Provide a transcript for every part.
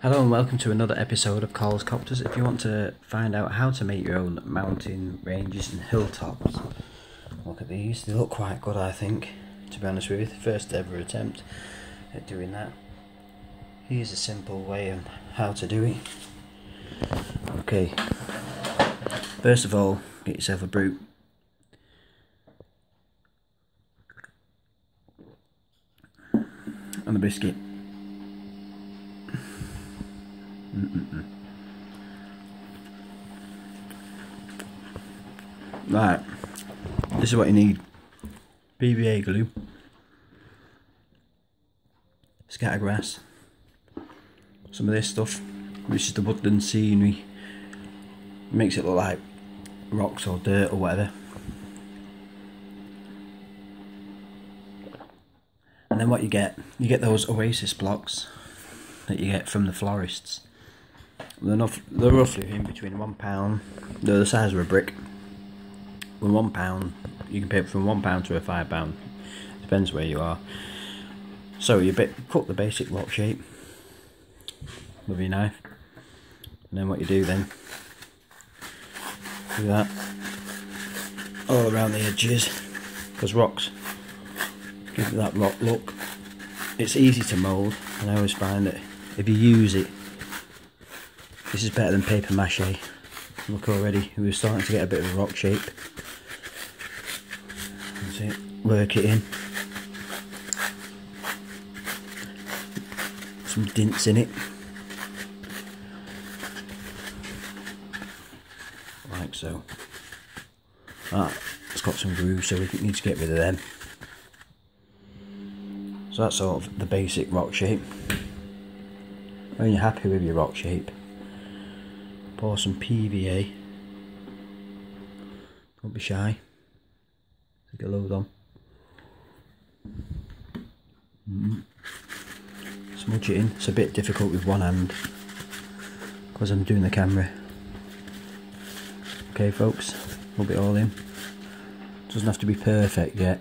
Hello and welcome to another episode of Colscopters. If you want to find out how to make your own mountain ranges and hilltops, look at these. They look quite good, I think, to be honest with you. First ever attempt at doing that. Here's a simple way on how to do it. Okay, first of all, get yourself a brute. And a biscuit. Right, this is what you need: PVA glue, scattergrass, some of this stuff, which is the woodland scenery. It makes it look like rocks or dirt or whatever. And then what you get those oasis blocks that you get from the florists. They're roughly in between £1. They're the size of a brick. With £1, you can pay from £1 to a £5. Depends where you are. So you cut the basic rock shape with your knife, and then what you do then, do that all around the edges, because rocks give that rock look. It's easy to mould, and I always find that if you use it, this is better than paper mache. Look, already we're starting to get a bit of a rock shape. That's it. Work it in. Some dints in it, like so. It's got some grooves, so we need to get rid of them. So that's sort of the basic rock shape. When you're happy with your rock shape, pour some PVA. Don't be shy. Take a load on. Smudge it in. It's a bit difficult with one hand because I'm doing the camera. Okay folks, rub it all in. Doesn't have to be perfect yet.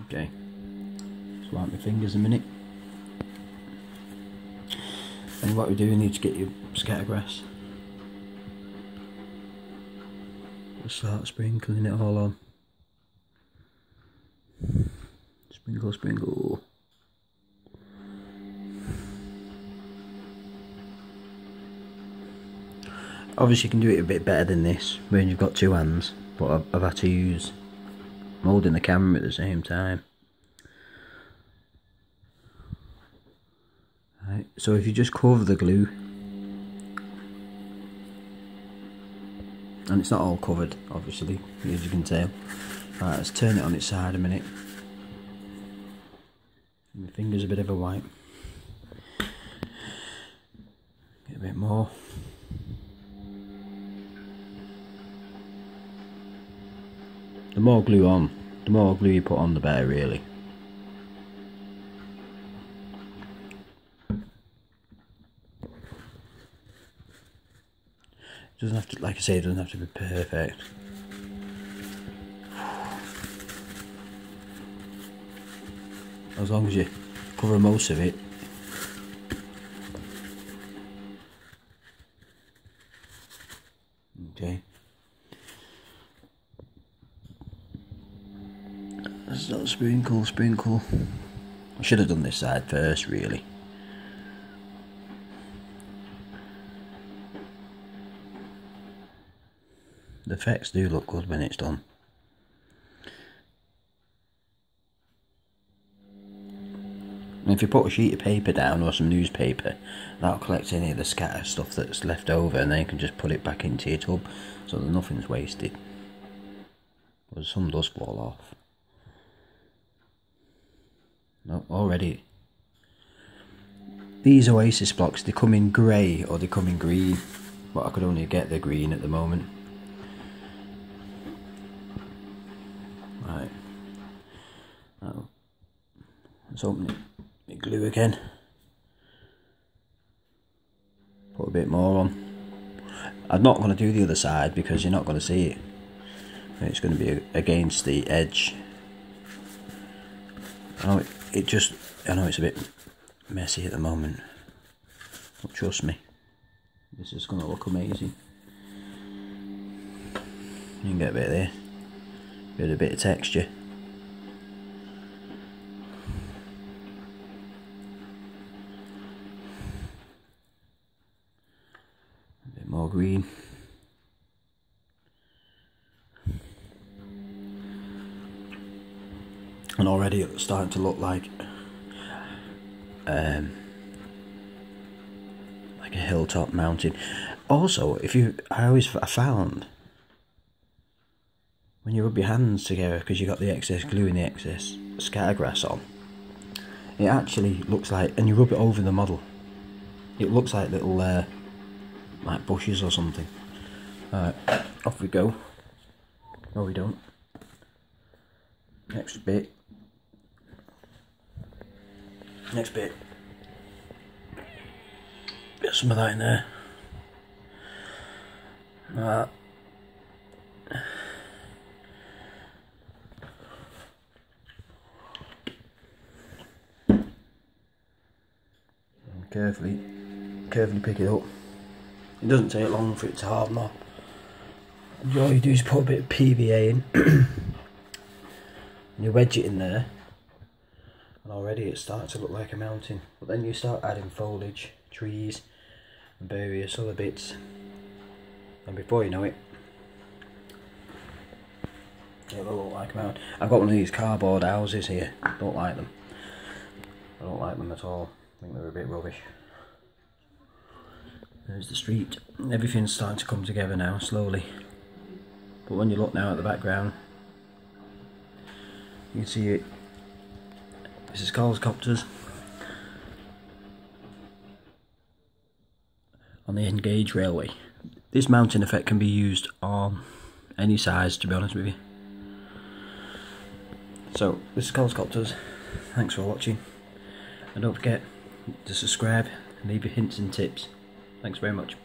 Okay, just wipe my fingers a minute. And what we do, we need to get your scattergrass. Just start sprinkling it all on. Sprinkle, sprinkle. Obviously you can do it a bit better than this when you've got two hands, but I've had to use moulding the camera at the same time. Right, so if you just cover the glue, and it's not all covered obviously, as you can tell. Right, let's turn it on its side a minute. My finger's a bit of a wipe. Get a bit more. The more glue you put on, the better, really. It doesn't have to, like I say, it doesn't have to be perfect. As long as you cover most of it. Okay. Let's not sprinkle, sprinkle. I should have done this side first, really. The effects do look good when it's done. And if you put a sheet of paper down or some newspaper, that'll collect any of the scatter stuff that's left over, and then you can just put it back into your tub so that nothing's wasted. But some does fall off. No, already. These oasis blocks, they come in grey or they come in green, but I could only get the green at the moment. Right. Now, let's open it. Bit glue again. Put a bit more on. I'm not going to do the other side because you're not going to see it. It's going to be against the edge. I know it's a bit messy at the moment, but trust me, this is going to look amazing. You can get a bit there, get a bit of texture. A bit more green. And already it's starting to look like a hilltop mountain. Also, I found when you rub your hands together, because you got the excess glue and the excess scattergrass on, it actually looks like, and you rub it over the model, it looks like little like bushes or something. Alright, off we go. No, we don't. Next bit. Get some of that in there. And carefully pick it up. It doesn't take long for it to harden off. And all you do is put a bit of PVA in. And you wedge it in there. And already it's starting to look like a mountain. But then you start adding foliage, trees, and various other bits. And before you know it, it'll look like a mountain. I've got one of these cardboard houses here. Don't like them. I don't like them at all. I think they're a bit rubbish. There's the street. Everything's starting to come together now, slowly. But when you look now at the background, you can see it. This is Colscopters on the Engage Railway. This mountain effect can be used on any size, to be honest with you. So, this is Colscopters. Thanks for watching. And don't forget to subscribe and leave your hints and tips. Thanks very much.